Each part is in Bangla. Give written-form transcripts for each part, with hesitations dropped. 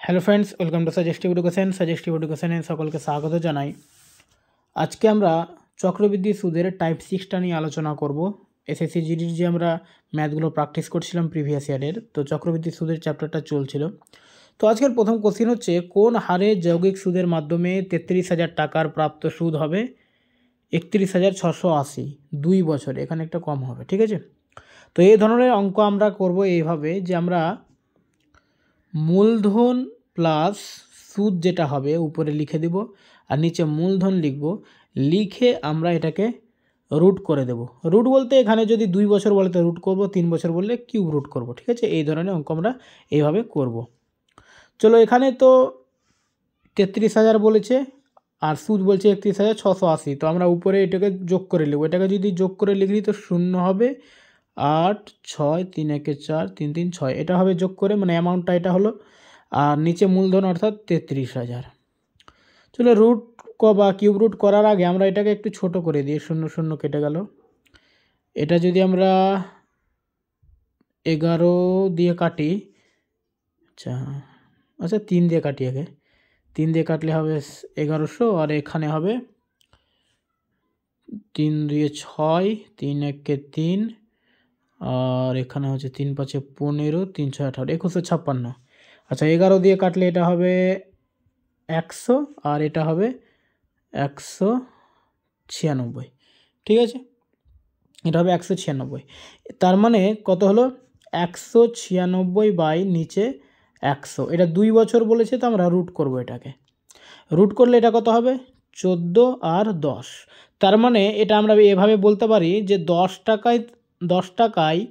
Hello friends, welcome to suggestive এডুকেশনে সকলকে স্বাগত জানাই। আজকে আমরা চক্রবৃদ্ধি সুদের টাইপ 6টা নিয়ে আলোচনা করব। এসএসসি জিডির যে আমরা ম্যাথগুলো প্র্যাকটিস করছিলাম প্রিভিয়াস ইয়ারের, তো চক্রবৃদ্ধি সুদের চ্যাপ্টারটা চলছিল। তো আজকের প্রথম কোশ্চিন হচ্ছে, কোন হারে যৌগিক সুদের মাধ্যমে 33,000 টাকার প্রাপ্ত সুদ হবে 31,680 2 বছরে। এখানে একটা কম হবে, ঠিক আছে। তো এই ধরনের অঙ্ক আমরা করব এইভাবে যে আমরা মূলধন প্লাস সুদ যেটা হবে উপরে লিখে দেব, আর নিচে মূলধন লিখব, লিখে আমরা এটাকে রুট করে দেব। রুট বলতে এখানে যদি 2 বছর বলে তো রুট করব, 3 বছর বললে কিউব রুট করব, ঠিক আছে। এই ধরনের অঙ্ক আমরা এইভাবে করব। চলো, এখানে তো 33,000 বলেছে আর সুদ বলছে 31,680, তো আমরা উপরে এটাকে যোগ করে নেব। এটাকে যদি যোগ করে লিখি তো 0 হবে, 8 6 3 1 4 3 3 6, এটা হবে যোগ করে, মানে অ্যামাউন্টটা এটা হলো। আর নিচে মূলধন অর্থাৎ 33,000। চলো, রুট বা কিউব রুট করার আগে আমরা এটাকে একটু ছোট করে দিই। 0 0 কেটে গেল। এটা যদি আমরা 11 দিয়ে কাটি, আচ্ছা 3 দিয়ে কাটি, আগে 3 দিয়ে কাটলে হবে 1100, আর এখানে হবে 3 2 6 3 1 3, আর এখানে হচ্ছে 3 5 15 3 6 18 2156। আচ্ছা 11 দিয়ে কাটলে এটা হবে 100, আর এটা হবে 196, ঠিক আছে। এটা হবে 196। তার মানে কত হলো? 196 বাই নিচে 100। এটা 2 বছর বলেছে, তো আমরা রুট করব। এটাকে রুট করলে এটা কত হবে? 14 আর 10। তার মানে এটা আমরা এভাবে বলতে পারি যে 10 টাকায়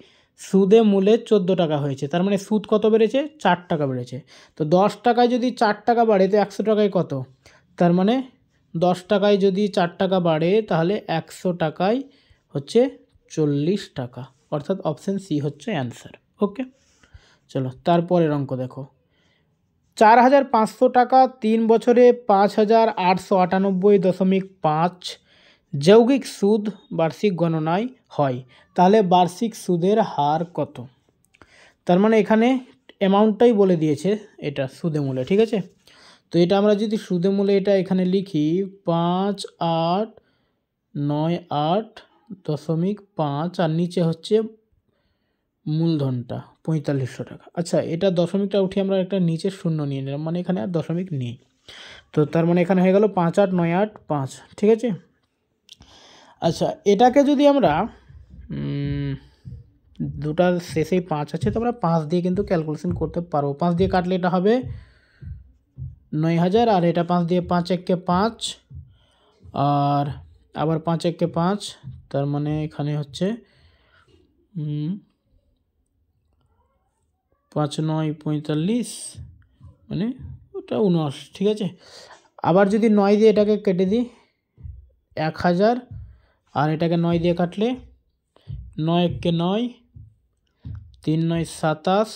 সুদে মূলে 14 টাকা হয়েছে। তার মানে সুদ কত বেড়েছে? 4 টাকা বেড়েছে। তো 10 টাকায় যদি 4 টাকা বাড়ে তো 100 টাকায় কত? তার মানে 10 টাকায় যদি 4 টাকা বাড়ে তাহলে 100 টাকায় হচ্ছে 40 টাকা, অর্থাৎ অপশান সি হচ্ছে অ্যান্সার। ওকে, চলো তারপরের অঙ্ক দেখো। 4,500 টাকা 3 বছরে 5,898.5 যৌগিক সুদ বার্ষিক গণনায় হয়, তাহলে বার্ষিক সুদের হার কত? তার মানে এখানে অ্যামাউন্টটাই বলে দিয়েছে, এটা সুদে মূলে, ঠিক আছে। তো এটা আমরা যদি সুদে মূলে এটা এখানে লিখি 5,898.5, আর নিচে হচ্ছে মূলধনটা 4500 টাকা। আচ্ছা, এটা দশমিকটা উঠিয়ে আমরা একটা নিচের শূন্য নিয়ে নিলাম, মানে এখানে আর দশমিক নেই। তো তার মানে এখানে হয়ে গেল 5,898.5, ঠিক আছে। আচ্ছা, এটাকে যদি আমরা দুটার শেষেই 5 আছে, তো আমরা 5 দিয়ে কিন্তু ক্যালকুলেশন করতে পারবো। 5 দিয়ে কাটলে এটা হবে 9,000, আর এটা 5 দিয়ে 5 1 5, আর আবার 5 1 5, তার মানে এখানে হচ্ছে 5 9 45, মানে ওটা 19, ঠিক আছে। আবার যদি 9 দিয়ে এটাকে কেটে দিই 1,000, আর এটাকে 9 দিয়ে কাটলে 9 1 9 3 9 27,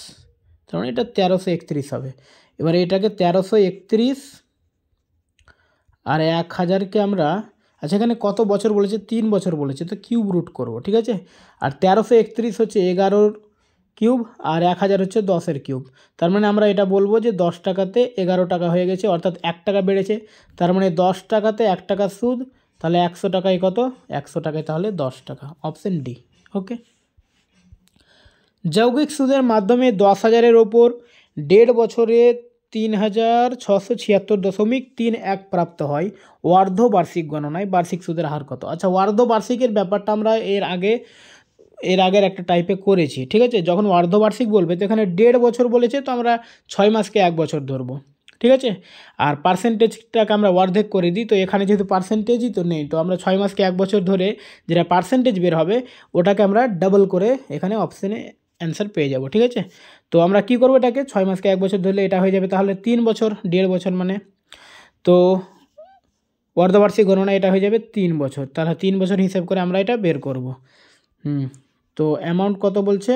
তার মানে এটা 1331 হবে। এবার এটাকে 1331 আর 1,000কে আমরা, আচ্ছা এখানে কত বছর বলেছে? 3 বছর বলেছে, তো কিউব রুট করব, ঠিক আছে। আর 1331 হচ্ছে 11 কিউব, আর 1,000 হচ্ছে 10 কিউব। তার মানে আমরা এটা বলবো যে 10 টাকাতে 11 টাকা হয়ে গেছে, অর্থাৎ 1 টাকা বেড়েছে। তার মানে 10 টাকাতে 1 টাকা সুদ, তাহলে 100 টাকায় কত? 100 টাকায় তাহলে 10 টাকা, অপশন ডি। ওকে, যৌগিক সুদের মাধ্যমে 10,000-এর ওপর 1.5 বছরে 3,676.31 প্রাপ্ত হয়, অর্ধবার্ষিক গণনায় বার্ষিক সুদের হার কত? আচ্ছা, অর্ধবার্ষিকের ব্যাপারটা আমরা এর আগের একটা টাইপে করেছি, ঠিক আছে। যখন অর্ধবার্ষিক বলবে তো এখানে 1.5 বছর বলেছে, তো আমরা 6 মাসকে 1 বছর ধরবো, ঠিক আছে। আর পার্সেন্টেজটাকে আমরা অর্ধেক করে দিই, তো এখানে যেহেতু পার্সেন্টেজই তো নেই, তো আমরা 6 মাসকে 1 বছর ধরে যেটা পার্সেন্টেজ বের হবে ওটাকে আমরা ডাবল করে এখানে অপশানে অ্যান্সার পেয়ে যাব, ঠিক আছে। তো আমরা কি করব, এটাকে 6 মাসকে 1 বছর ধরলে এটা হয়ে যাবে তাহলে 3 বছর, 1.5 বছর মানে, তো অর্ধবার্ষিক গণনা এটা হয়ে যাবে 3 বছর। তাহলে 3 বছর হিসেব করে আমরা এটা বের করব। তো অ্যামাউন্ট কত বলছে?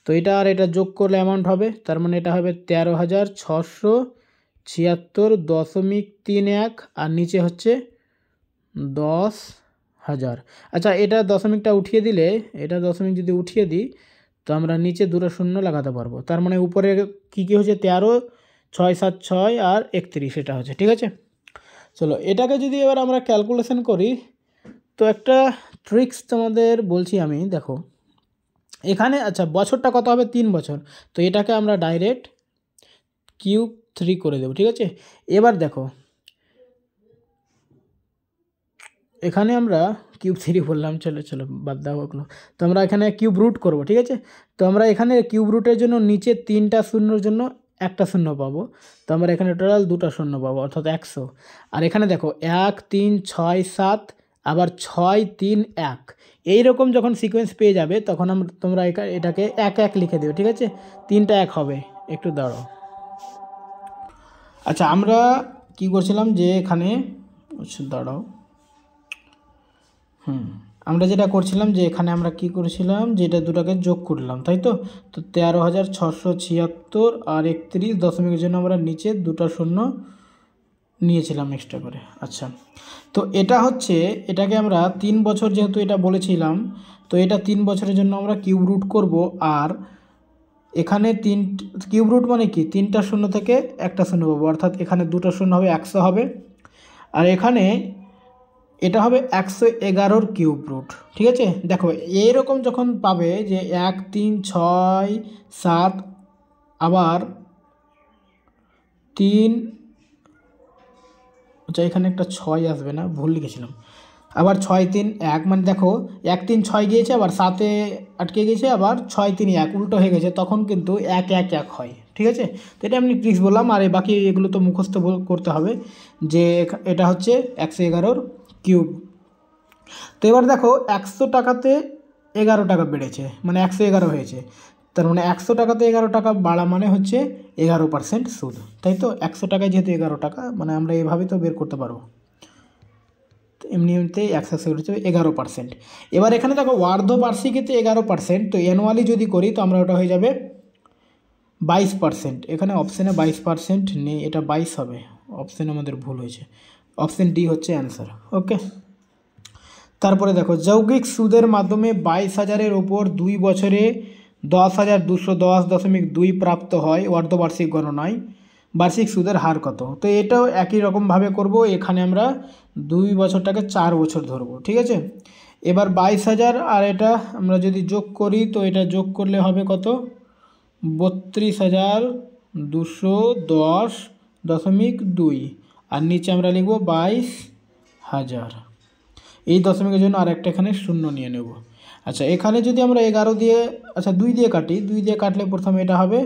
তো এটা আর এটা যোগ করলে অ্যামাউন্ট হবে, তার মানে এটা হবে 13,676.31, আর নিচে হচ্ছে 10,000। আচ্ছা, এটা দশমিকটা উঠিয়ে দিলে, এটা দশমিক যদি উঠিয়ে দিই তো আমরা নিচে দুটো শূন্য লাগাতে পারবো। তার মানে উপরে কী কী হচ্ছে? 13 6 7 6 আর 31 এটা হচ্ছে, ঠিক আছে। চলো এটাকে যদি এবার আমরা ক্যালকুলেশন করি, তো একটা ট্রিক্স তোমাদের বলছি আমি, দেখো এখানে আচ্ছা বছরটা কত হবে, 3 বছর, তো এটাকে আমরা ডাইরেক্ট কিউব 3 করে দেবো, ঠিক আছে। এবার দেখো এখানে আমরা কিউব 3 বললাম, চলো চলো বাদ দাও ওগুলো, তো আমরা এখানে কিউব রুট করবো, ঠিক আছে। তো আমরা এখানে কিউব রুটের জন্য নিচে 3টা শূন্যর জন্য একটা শূন্য পাবো, তো আমরা এখানে টোটাল 2টা শূন্য পাবো অর্থাৎ 100। আর এখানে দেখো 1 3 6 7 আবার 6 3 1, এইরকম যখন সিকোয়েন্স পেয়ে যাবে তখন তোমরা এটাকে 1 1 লিখে দেবে, ঠিক আছে। 3টা 1 হবে, একটু দাঁড়াও। আচ্ছা আমরা কি করছিলাম যে এখানে, আচ্ছা দাঁড়াও, আমরা যেটা করছিলাম যে এখানে আমরা কি করেছিলাম যে এটা দুটাকে যোগ করলাম, তাই তো। তো 13,676 আর 31 দশমিকের জন্য আমরা নিচে 2টা শূন্য নিয়েছিলাম এক্সট্রা করে। আচ্ছা তো এটা হচ্ছে, এটাকে আমরা 3 বছর যেহেতু এটা বলেছিলাম, তো এটা 3 বছরের জন্য আমরা কিউব রুট করব। আর এখানে কিউব রুট মানে কি, 3টা শূন্য থেকে একটা শূন্য পাবো, অর্থাৎ এখানে 2টা শূন্য হবে 100 হবে। আর এখানে এটা হবে 111 কিউব রুট, ঠিক আছে। দেখো এইরকম যখন পাবে যে 1 3 6 7 আবার 3, আচ্ছা এখানে একটা 6 আসবে না, ভুল লিখেছিলাম, আবার 6 3 1, মানে দেখো 1 3 6 গিয়েছে, আবার 7-এ আটকে গেছে, আবার 6 3 1 উল্টো হয়ে গেছে, তখন কিন্তু 1 1 1 হয়, ঠিক আছে। তো এটা আমি ট্রিক্স বললাম, আর বাকি এগুলো তো মুখস্থ করতে হবে যে এটা হচ্ছে 111 কিউব। তো এবার দেখো 100 টাকাতে 11 টাকা বেড়েছে, মানে 111 হয়েছে, তার মানে 100 টাকাতে 11 টাকা বাড়া মানে হচ্ছে 11% সুদ, তাই তো। 100 টাকায় যেহেতু 11 টাকা, মানে আমরা এভাবে তো বের করতে পারবো, তো এমনিতে 100 হচ্ছে 11%। এবার এখানে দেখো অর্ধবার্ষিকীতে 11%, তো অ্যানুয়ালি যদি করি তো আমরা ওটা হয়ে যাবে 22%। এখানে অপশানে 22% নেই, এটা 22 হবে, অপশানে আমাদের ভুল হয়েছে, অপশান ডি হচ্ছে অ্যান্সার। ওকে, তারপরে দেখো যৌগিক সুদের মাধ্যমে 22,000-এর ওপর 2 বছরে 10,210.2 প্রাপ্ত হয় অর্ধবার্ষিক গণনায়, বার্ষিক সুদের হার কত। তো এটাও একই রকমভাবে করব, এখানে আমরা 2 বছরটাকে 4 বছর ধরবো, ঠিক আছে। এবার 22,000 আর এটা আমরা যদি যোগ করি, তো এটা যোগ করলে হবে কত, 32,210.2, আর নিচে আমরা লিখব 22,000, এই দশমিকের জন্য আর একটা এখানে শূন্য নিয়ে নেব। আচ্ছা এখানে যদি আমরা 11 দিয়ে, আচ্ছা 2 দিয়ে কাটি, 2 দিয়ে কাটলে প্রথমে এটা হবে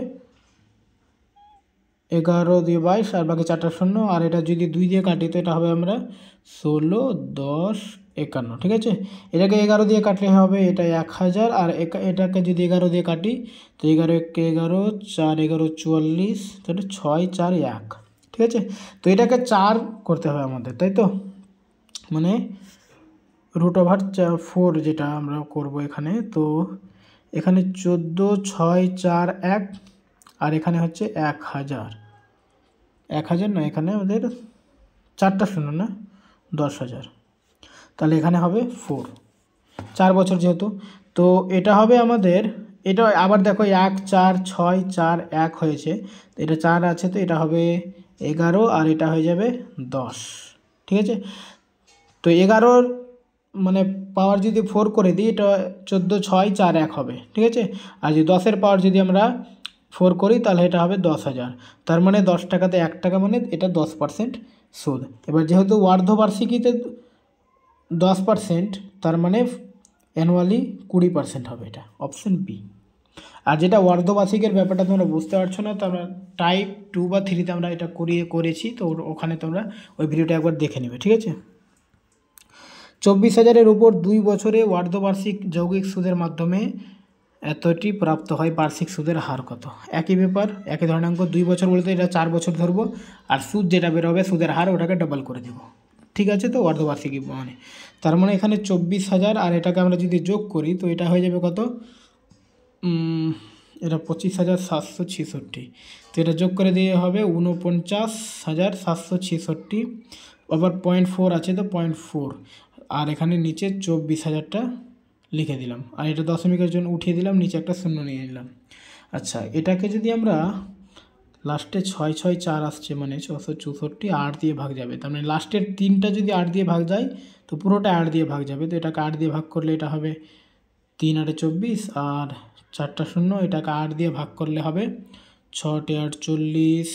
11 দিয়ে 22 আর বাকি 4টা শূন্য, আর এটা যদি 2 দিয়ে কাটি তো এটা হবে আমরা 16 10 51, ঠিক আছে। এটাকে 11 দিয়ে কাটলে হবে এটা 1000, আর এটাকে যদি 11 দিয়ে কাটি তো 11 1 11 4 11 44, তাহলে 6 4 1, ঠিক আছে। তো এটাকে 4 করতে হবে আমাদের, তাই তো, মানে √4 যেটা আমরা করব এখানে। তো এখানে 14 6 4 1, আর এখানে হচ্ছে 1000 না, এখানে আমাদের 4টা শূন্য না, 10,000, তাহলে এখানে হবে 4 বছর যেহেতু। তো এটা হবে আমাদের, এটা আবার দেখো 1 4 6 4 1 হয়েছে, তো এটা 4 আছে, তো এটা হবে 11, আর এটা হয়ে যাবে 10, ঠিক আছে। তো 11 মানে পাওয়ার যদি 4 করে দিই, এটা 14 6 4 1 হবে, ঠিক আছে। আর যদি 10-এর পাওয়ার যদি আমরা 4 করি তাহলে এটা হবে 10,000, তার মানে 10 টাকাতে 1 টাকা, মানে এটা 10% সুদ। এবার যেহেতু অর্ধবার্ষিকীতে 10%, তার মানে অ্যানুয়ালি 20% হবে, এটা অপশন বি। আর যেটা অর্ধবার্ষিকের ব্যাপারটা তোমরা বুঝতে পারছো না, তো আমরা টাইপ 2 বা 3-তে আমরা এটা করেছি, তো ওখানে তোমরা ওই ভিডিওটা একবার দেখে নেবে, ঠিক আছে। 24,000-এর উপর 2 বছরে অর্ধবার্ষিক যৌগিক সুদের মাধ্যমে এতটি প্রাপ্ত হয়, বার্ষিক সুদের হার কত। একই ব্যাপার, একই ধরনের অঙ্ক, 2 বছর বলতে এটা 4 বছর ধরবো, আর সুদ যেটা বেরোবে সুদের হার ওটাকে ডাবল করে দেব, ঠিক আছে। তো অর্ধবার্ষিকী মানে, তার মানে এখানে 24,000 আর এটাকে আমরা যদি যোগ করি তো এটা হয়ে যাবে কত, এটা 25,766, তো এটা যোগ করে দিয়ে হবে 49,766, আবার 0.4 আছে, তো 0.4, আর এখানে নিচে 24,000টা লিখে দিলাম, আর এটা দশমিকের জন্য উঠিয়ে দিলাম, নিচে একটা শূন্য নিয়ে নিলাম। আচ্ছা এটাকে যদি আমরা লাস্টে 6 6 4 আসছে, মানে 664, 8 দিয়ে ভাগ যাবে, তার মানে লাস্টের 3টা যদি 8 দিয়ে ভাগ যায় তো পুরোটা 8 দিয়ে ভাগ যাবে। তো এটাকে 8 দিয়ে ভাগ করলে এটা হবে 3 8 24, আর 4টা শূন্য, এটাকে 8 দিয়ে ভাগ করলে হবে 6 8 40,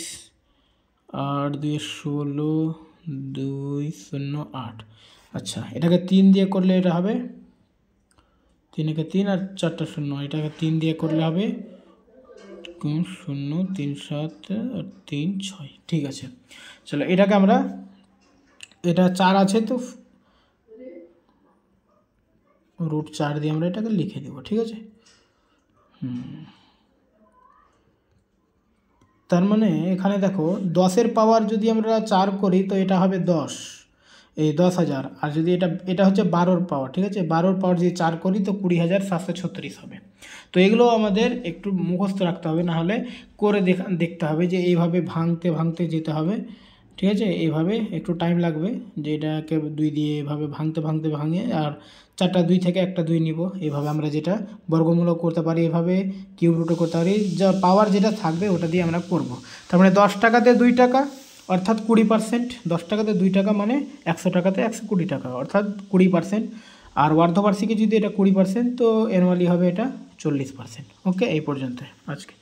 8 2 16, 2 0 8। আচ্ছা, এটাকে 3 দিয়ে করলে এটা হবে 3 একে 3 আর 4টা শূন্য, এটাকে 3 দিয়ে করলে হবে 0 3 7 আর 3 6। ঠিক আছে, চলো এটাকে আমরা, এটা 4 আছে তো √4 দিয়ে আমরা এটাকে লিখে দেবো। ঠিক আছে, তার মানে এখানে দেখো 10-এর পাওয়ার যদি আমরা 4 করি তো এটা হবে 10, এই 10,000, আর যদি এটা হচ্ছে 12-র পাওয়ার। ঠিক আছে, 12-র পাওয়ার যদি 4 করি তো 20,736 হবে। তো এগুলো আমাদের একটু মুখস্থ রাখতে হবে, নাহলে করে দেখতে হবে যে এইভাবে ভাঙতে ভাঙতে যেতে হবে। ঠিক আছে, এইভাবে একটু টাইম লাগবে, যে এটাকে 2 দিয়ে এভাবে ভাঙতে ভাঙতে ভাঙে, আর 4টা 2 থেকে একটা 2 নিব, এইভাবে আমরা যেটা বর্গমূলক করতে পারি, এভাবে কিউব রুটও করতে পারি, যা পাওয়ার যেটা থাকবে ওটা দিয়ে আমরা করব। তার মানে 10 টাকাতে 2 টাকা অর্থাৎ 20%, 10 টাকাতে 2 টাকা মানে 100 টাকাতে 120 টাকা অর্থাৎ 20%। আর অর্ধবার্ষিকী যদি এটা 20%, তো অ্যানুয়ালি হবে এটা 40%। ওকে, এই পর্যন্ত আজকে।